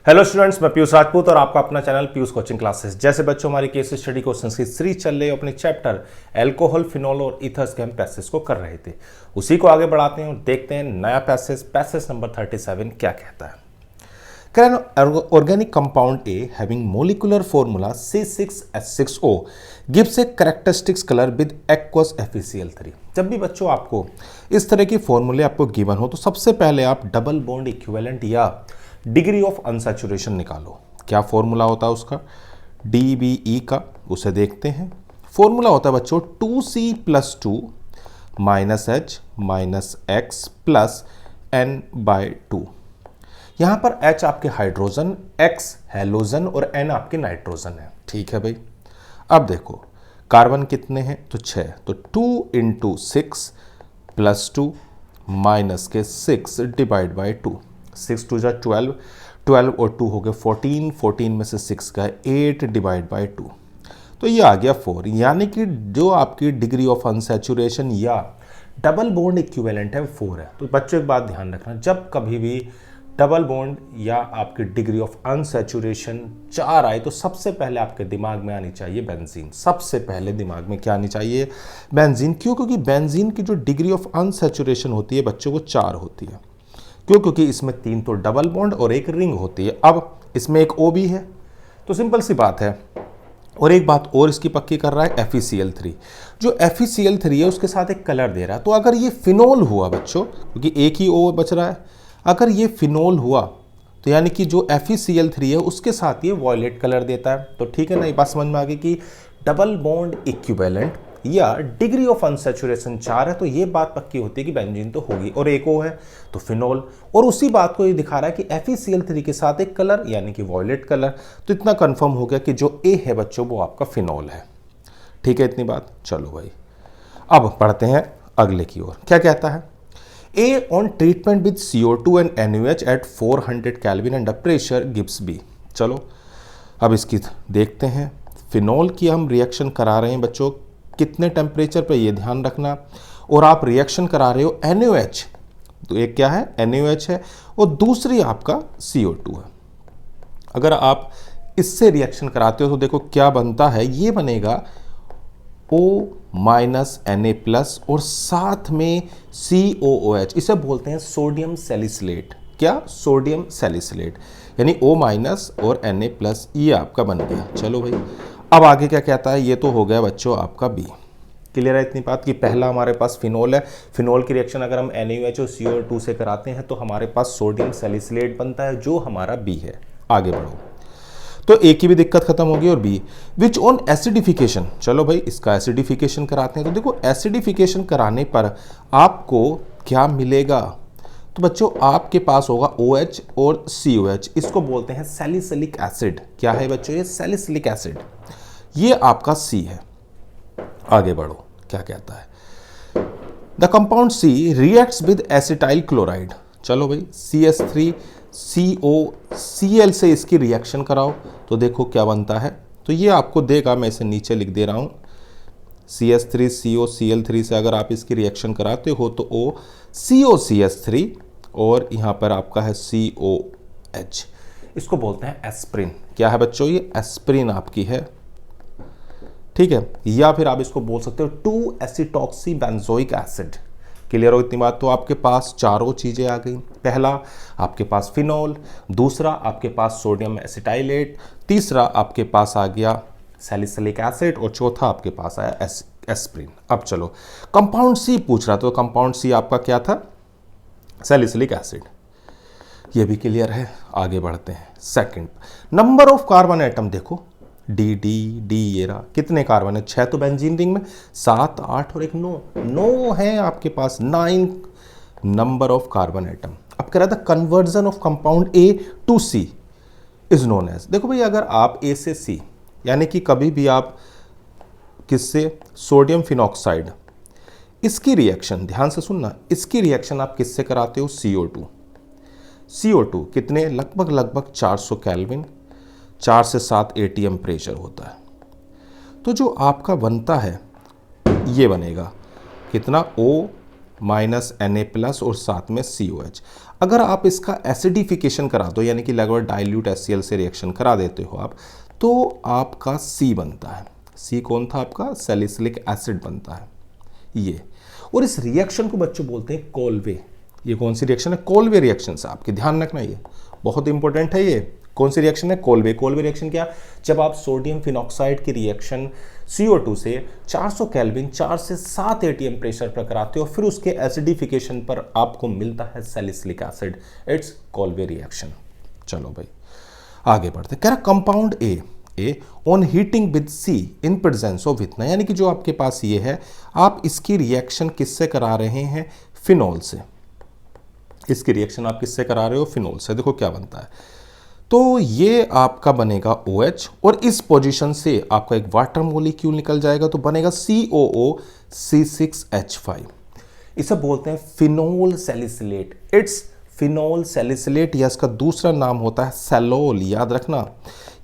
Hello students, मैं पीयूष राजपूत और आपका अपना चैनल पीयूष कोचिंग क्लासेस। जैसे बच्चों हमारी केस स्टडी क्वेश्चंस की सीरीज चल रही है, अपने चैप्टर अल्कोहल, फिनोल और ईथर्स के हम पैसेज को कर रहे थे, उसी को आगे बढ़ाते हैं और देखते हैं नया पैसेज नंबर 37 क्या कहता है। An organic compound A having molecular formula C6H6O gives a characteristics color with aqueous FeCl3। जब भी बच्चों आपको इस तरह की फॉर्मूले आपको गिवन हो तो सबसे पहले आप डबल बॉन्ड इक्विवेलेंट या डिग्री ऑफ अनसैचुरेशन निकालो। क्या फॉर्मूला होता है उसका? DBE का, उसे देखते हैं। फॉर्मूला होता है बच्चों 2C+2 -H -X plus N/2। यहां पर H आपके हाइड्रोजन, X हैलोजन और N आपके नाइट्रोजन है। ठीक है भाई। अब देखो कार्बन कितने हैं तो 6, तो 2 × 6 + 2 -6 ÷ 2, 6 2 12, 12 और 2 हो गए 14, 14 में से 6 का 8 ÷ 2, तो ये आ गया 4। यानी कि जो आपकी डिग्री ऑफ अनसैचुरेशन या डबल बॉन्ड इक्विवेलेंट है 4 है। तो बच्चों एक बात ध्यान रखना, जब कभी भी डबल बॉन्ड या आपकी डिग्री ऑफ अनसैचुरेशन 4 आए तो सबसे पहले आपके दिमाग में आनी चाहिए बेंजीन। सबसे पहले दिमाग में क्या आनी चाहिए? बेंजीन। क्यों? क्योंकि बेंजीन की जो डिग्री ऑफ अनसैचुरेशन होती है बच्चों को 4 होती है। क्यों? क्योंकि इसमें 3 तो डबल बॉन्ड और एक रिंग होती है। अब इसमें एक O भी है, तो सिंपल सी बात है। और एक बात और इसकी पक्की कर रहा है FeCl3। जो FeCl3 है उसके साथ एक कलर दे रहा है। तो अगर ये फिनोल हुआ बच्चों, क्योंकि एक ही O बच रहा है, अगर ये फिनोल हुआ तो यानी कि जो FeCl3 है उसके साथ ये वॉयलेट कलर देता है। तो ठीक है ना, ये बात समझ में आ गई कि डबल बॉन्ड इक्विवेलेंट या डिग्री ऑफ अनसैचुरेशन 4 है, तो ये बात पक्की होती है कि बेंजीन तो होगी। और एक O है तो फिनोल, और उसी बात को ये दिखा रहा है कि FeCl3 के साथ एक कलर यानी कि वॉयलेट कलर। तो इतना कंफर्म हो गया कि जो A है बच्चों वो आपका फिनोल है। ठीक है, इतनी बात। चलो भाई अब पढ़ते हैं अगले की ओर। क्या कहता है? A on treatment with CO2 and NaOH at 400 Kelvin under pressure gives B। चलो अब इसकी देखते हैं। फिनोल की हम रिएक्शन करा रहे हैं बच्चों, कितने टेम्परेचर पे ये ध्यान रखना। और आप रिएक्शन करा रहे हो NaOH, तो एक क्या है? NaOH है और दूसरी आपका CO2 है। अगर आप इससे रिएक्शन कराते हो तो देखो क्या बनता है, ये बनेगा O Na+ और साथ में COOH। इसे बोलते हैं सोडियम सैलिसिलेट। क्या? सोडियम सैलिसिलेट, यानी O- और Na+, ये आपका बन गया। चलो भाई अब आगे क्या कहता है? ये तो हो गया बच्चों आपका B। क्लियर है इतनी बात कि पहला हमारे पास फिनोल है, फिनोल की रिएक्शन अगर हम NaOH और CO2 से कराते हैं तो हमारे पास सोडियम सैलिसिलेट बनता है, जो हमारा B है। आगे बढ़ो तो A की भी दिक्कत खत्म होगी और B विच ऑन एसिडिफिकेशन। चलो भाई इसका एसिडिफिकेशन कराते हैं। तो देखो एसिडिफिकेशन कराने पर आपको क्या मिलेगा? तो बच्चों आपके पास होगा OH और COH। इसको बोलते हैं सैलिसिलिक एसिड। क्या है बच्चों? ये सैलिसिलिक एसिड, ये आपका C है। आगे बढ़ो क्या कहता है? The compound C reacts with acetyl chloride. चलो भाई CH3COCl से इसकी रिएक्शन कराओ तो देखो क्या बनता है। तो ये आपको देगा, मैं इसे नीचे लिख दे रहा हूँ। CH3COCl3 से अगर आप इसकी रिएक्शन कराते हो तो O COCH3 और यहाँ पर आपका है COH। इसको बोलते हैं एस्प्रिन। क्या है बच्चों? ये एस्प्रिन आपकी है। ठीक है, या फिर आप इसको बोल सकते हो 2-एसिटॉक्सी बेंजोइक एसिड। क्लियर हो इतनी बात? तो आपके पास चारों चीजें आ गई। पहला आपके पास फिनोल, दूसरा आपके पास सोडियम एसिटाइलेट, तीसरा आपके पास आ गया सैलिसिलिक एसिड और चौथा आपके पास आया एस्प्रिन। अब चलो कंपाउंड C पूछ रहा, तो कंपाउंड C आपका क्या था? Salicylic acid. ये भी क्लियर है। आगे बढ़ते हैं। Second, number of carbon atom देखो, D ये रहा। कितने कार्बन है? 6 तो बेंजीन रिंग में, 7 8 और एक 9 है आपके पास। 9 नंबर ऑफ कार्बन एटम। अब कह रहा था conversion of compound A to C is known as. देखो भाई अगर आप A से C, यानी कि कभी भी आप किससे, सोडियम फिनॉक्साइड, इसकी रिएक्शन ध्यान से सुनना, इसकी रिएक्शन आप किससे कराते हो? CO2 कितने? लगभग 400 केल्विन, 4 से 7 ATM प्रेशर होता है। तो जो आपका बनता है ये बनेगा कितना? O -Na+ और साथ में COH। अगर आप इसका एसिडिफिकेशन करा दो, यानी कि लगभग डाइल्यूट HCl से रिएक्शन करा देते हो आप, तो आपका C बनता है। C कौन था आपका? सैलिसिलिक एसिड बनता है ये। और इस रिएक्शन को बच्चों बोलते हैं कोलवे। ये कौन सी रिएक्शन है? कोलवे रिएक्शन से आपके ध्यान रखना, ये बहुत इंपॉर्टेंट है। ये कौन सी रिएक्शन है? कोलवे। कोलवे रिएक्शन क्या? जब आप सोडियम फिनॉक्साइड की रिएक्शन CO2 से 400 केल्विन 4 से 7 ATM प्रेशर पर कराते हो, फिर उसके एसिडिफिकेशन पर आपको मिलता है salicylic acid. It's Colway reaction. चलो भाई आगे बढ़ते। कह रहा compound A on heating with C in presence of ethanol, यानी कि जो आपके पास ये है, आप इसकी रिएक्शन किससे करा रहे हैं? फिनॉल से। इसकी रिएक्शन आप किससे करा रहे हो? फिनॉल से। देखो क्या बनता है, तो ये आपका बनेगा OH और इस पोजीशन से आपका एक वाटर मॉलिक्यूल निकल जाएगा, तो बनेगा COOC6H5। इसे बोलते हैं phenol salicylate. It's phenol salicylate, या इसका दूसरा नाम होता है सैलोल। याद रखना,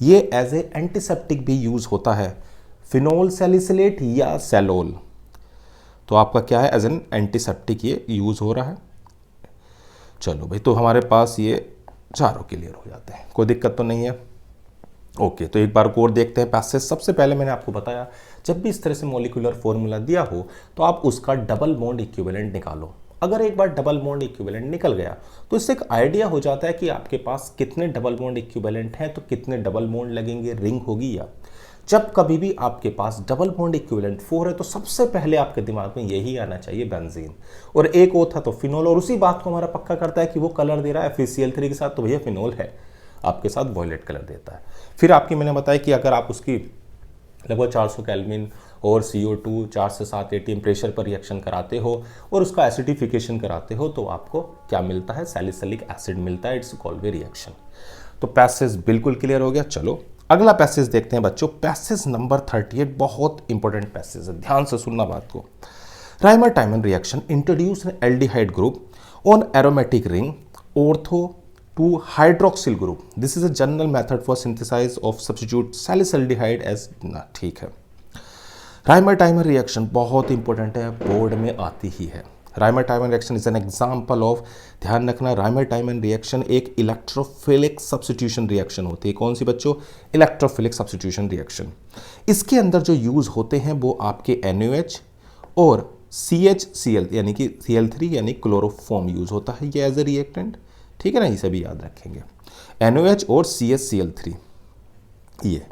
ये एज ए एंटीसेप्टिक भी यूज होता है, फिनोल सैलिसिलेट या सैलोल। तो आपका क्या है? एज एन एंटीसेप्टिक ये यूज हो रहा है। चलो भाई, तो हमारे पास ये चारों क्लियर हो जाते हैं, कोई दिक्कत तो नहीं है। ओके, तो एक बार और देखते हैं पैसेज। सबसे पहले मैंने आपको बताया, जब भी इस तरह से मॉलिक्यूलर फॉर्मूला दिया हो तो आप उसका डबल बॉन्ड इक्विवेलेंट निकालो। अगर एक बार डबल बॉन्ड इक्विवेलेंट निकल गया तो इससे एक आइडिया हो जाता है कि आपके पास कितने डबल बॉन्ड इक्विवेलेंट हैं, तो कितने डबल बॉन्ड लगेंगे, रिंग होगी या। जब कभी भी आपके पास डबल बॉन्ड इक्विवेलेंट 4 है तो सबसे पहले आपके दिमाग में यही आना चाहिए, बेंजीन। और एक ओ था तो फिनोल, और उसी बात को हमारा पक्का करता है कि वो कलर दे रहा है FeCl3 के साथ, तो भैया फिनोल है, आपके साथ वॉयलेट कलर देता है। फिर आपकी मैंने बताया कि अगर आप उसकी लगभग 400 केल्विन और CO2 4 से 7 ATM प्रेशर पर रिएक्शन कराते हो और उसका एसिडिफिकेशन कराते हो, तो आपको क्या मिलता है? सैलिसिलिक एसिड मिलता है। It's Colway reaction. तो पैसेज बिल्कुल क्लियर हो गया। चलो अगला पैसेज देखते हैं बच्चों। पैसेज नंबर 38 बहुत इंपॉर्टेंट पैसेज है, ध्यान से सुनना बात को। Reimer Tiemann reaction introduce an aldehyde group on aromatic ring ortho to hydroxyl group. This is a general method for synthesize of substitute salicylaldehyde as ना। ठीक है, राइमर-टाइमन रिएक्शन बहुत इंपॉर्टेंट है, बोर्ड में आती ही है। Reimer Tiemann reaction is an example of, ध्यान रखना, राइमर-टाइमन रिएक्शन एक इलेक्ट्रोफिलिक सब्स्टिट्यूशन रिएक्शन होती है। कौन सी बच्चों? Electrophilic substitution reaction. इसके अंदर जो यूज होते हैं वो आपके NaOH और CHCl यानी कि Cl3 यानी क्लोरोफॉर्म यूज होता है ये एज ए रिएक्टेंट। ठीक है ना, इसे भी याद रखेंगे, NaOH और CHCl3 ये।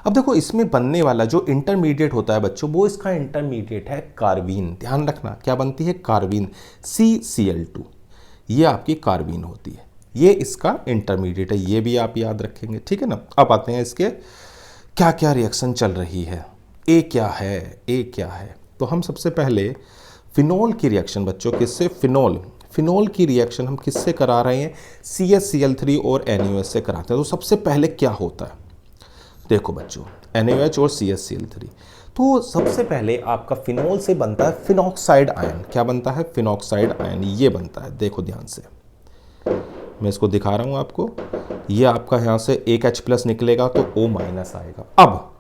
अब देखो इसमें बनने वाला जो इंटरमीडिएट होता है बच्चों, वो इसका इंटरमीडिएट है कार्बीन। ध्यान रखना, क्या बनती है? Carbene, CCl2। ये आपकी कार्बीन होती है, ये इसका इंटरमीडिएट है, ये भी आप याद रखेंगे। ठीक है ना। अब आते हैं इसके क्या क्या रिएक्शन चल रही है, ए क्या है, ए क्या है। तो हम सबसे पहले फिनोल की रिएक्शन बच्चों, किससे? फिनोल की रिएक्शन हम किससे करा रहे हैं? CHCl3 और NaOH से कराते हैं। तो सबसे पहले क्या होता है देखो बच्चों, NaOH और CHCl3। तो सबसे पहले आपका फिनोल से बनता है फिनॉक्साइड आयन। क्या बनता है? फिनॉक्साइड आयन, ये बनता है। देखो ध्यान से, मैं इसको दिखा रहा हूं आपको। ये आपका यहां से एक H+ निकलेगा तो O- आएगा। अब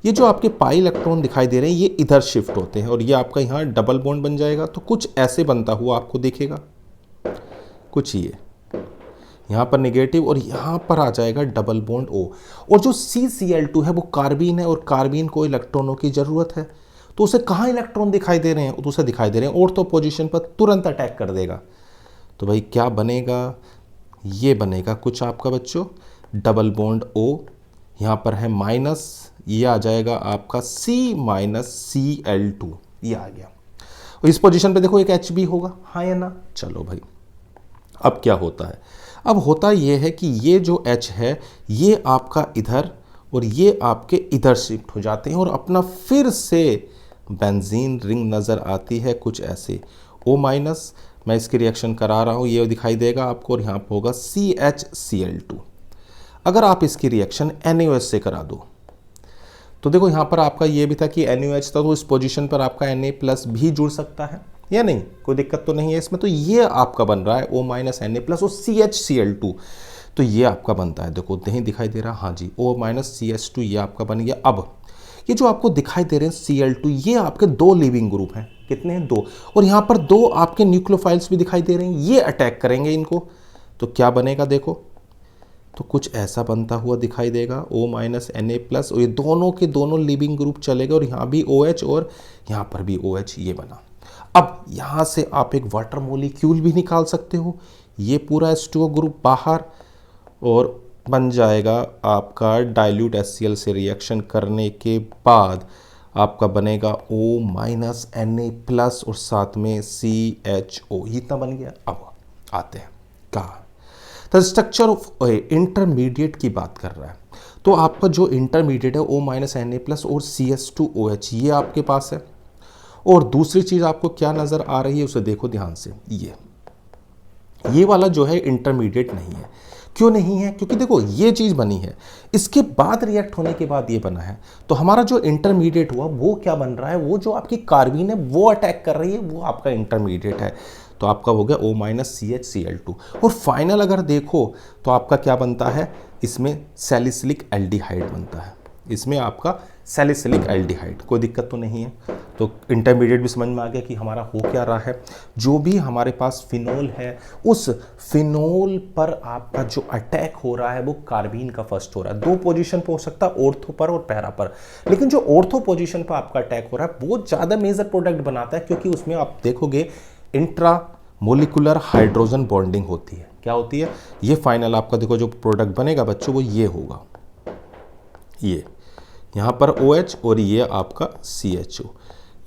ये जो आपके पाई इलेक्ट्रॉन दिखाई दे रहे हैं, ये इधर शिफ्ट होते हैं और ये आपका यहाँ डबल बॉन्ड बन जाएगा। तो कुछ ऐसे बनता हुआ आपको दिखेगा, कुछ ये यहाँ पर नेगेटिव और यहाँ पर आ जाएगा डबल बॉन्ड O। और जो CCl2 है वो कार्बीन है, और कार्बीन को इलेक्ट्रॉनों की ज़रूरत है, तो उसे कहाँ इलेक्ट्रॉन दिखाई दे रहे हैं? तो उसे दिखाई दे रहे हैं ऑर्थो पोजीशन पर, तुरंत अटैक कर देगा। तो भाई क्या बनेगा? ये बनेगा कुछ आपका बच्चों डबल बॉन्ड O, यहाँ पर है माइनस, ये आ जाएगा आपका C-Cl2, ये आ गया। और इस पोजीशन पे देखो एक H भी होगा, हाँ या ना। चलो भाई, अब क्या होता है? अब होता ये है कि ये जो H है ये आपका इधर और ये आपके इधर शिफ्ट हो जाते हैं और अपना फिर से बेंजीन रिंग नज़र आती है कुछ ऐसे O-। मैं इसकी रिएक्शन करा रहा हूँ, ये दिखाई देगा आपको, और यहाँ पर होगा CHCl2। अगर आप इसकी रिएक्शन NaOH से करा दो तो देखो यहाँ पर आपका ये भी था कि NaOH था, तो इस पोजीशन पर आपका Na+ भी जुड़ सकता है या नहीं, कोई दिक्कत तो नहीं है इसमें। तो ये आपका बन रहा है O- Na+ और CHCl2, तो ये आपका बनता है, देखो नहीं दिखाई दे रहा, हाँ जी, O- CH2 ये आपका बन गया। अब ये जो आपको दिखाई दे रहे हैं Cl2, ये आपके दो लिविंग ग्रुप हैं, कितने हैं 2, और यहाँ पर 2 आपके न्यूक्लियोफाइल्स भी दिखाई दे रहे हैं, ये अटैक करेंगे इनको, तो क्या बनेगा देखो, तो कुछ ऐसा बनता हुआ दिखाई देगा O Na+, और ये दोनों के दोनों लिविंग ग्रुप चलेगा, और यहाँ भी OH और यहाँ पर भी OH, ये बना। अब यहाँ से आप एक वाटर मॉलिक्यूल भी निकाल सकते हो, ये पूरा H2O ग्रुप बाहर, और बन जाएगा आपका डाइल्यूट HCl से रिएक्शन करने के बाद आपका बनेगा O Na+, और साथ में CHO, इतना बन गया। अब आते हैं कहाँ, तो स्ट्रक्चर ऑफ इंटरमीडिएट की बात कर रहा है। तो आपका जो इंटरमीडिएट है O Na+ और CH2OH, ये आपके पास है। और दूसरी चीज़ आपको क्या नज़र आ रही है उसे देखो ध्यान से, ये वाला जो है इंटरमीडिएट नहीं है। क्यों नहीं है? क्योंकि देखो ये चीज़ बनी है, इसके बाद रिएक्ट होने के बाद ये बना है, तो हमारा जो इंटरमीडिएट हुआ वो क्या बन रहा है, वो जो आपकी कार्बीन है वो अटैक कर रही है, वो आपका इंटरमीडिएट है। तो आपका हो गया O CHCl2। और फाइनल अगर देखो तो आपका क्या बनता है, इसमें सैलिसिलिक एल्डिहाइड बनता है, इसमें आपका सैलिसिलिक एल्डिहाइड, कोई दिक्कत तो नहीं है। तो इंटरमीडिएट भी समझ में आ गया कि हमारा हो क्या रहा है। जो भी हमारे पास फिनोल है, उस फिनोल पर आपका जो अटैक हो रहा है वो कार्बीन का फर्स्ट हो रहा है। 2 पोजीशन पर हो सकता है, ऑर्थो पर और पैरा पर, लेकिन जो ऑर्थो पोजीशन पर आपका अटैक हो रहा है वो ज़्यादा मेजर प्रोडक्ट बनाता है, क्योंकि उसमें आप देखोगे इंट्रा मोलिकुलर हाइड्रोजन बॉन्डिंग होती है। क्या होती है? ये फाइनल आपका देखो जो प्रोडक्ट बनेगा बच्चों वो ये होगा, ये यहाँ पर OH और ये आपका CHO।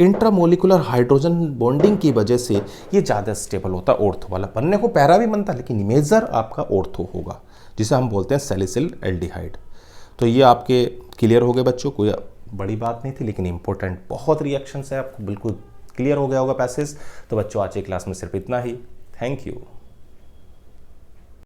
इंट्रामोलिकुलर हाइड्रोजन बॉन्डिंग की वजह से ये ज़्यादा स्टेबल होता है, ऑर्थो वाला। बनने को पैरा भी बनता, लेकिन मेजर आपका ऑर्थो होगा, जिसे हम बोलते हैं सैलिसिल एल्डिहाइड। तो ये आपके क्लियर हो गए बच्चों, कोई बड़ी बात नहीं थी, लेकिन इंपॉर्टेंट बहुत रिएक्शंस है, आपको बिल्कुल क्लियर हो गया होगा पैसेज। तो बच्चों आज की क्लास में सिर्फ इतना ही। Thank you.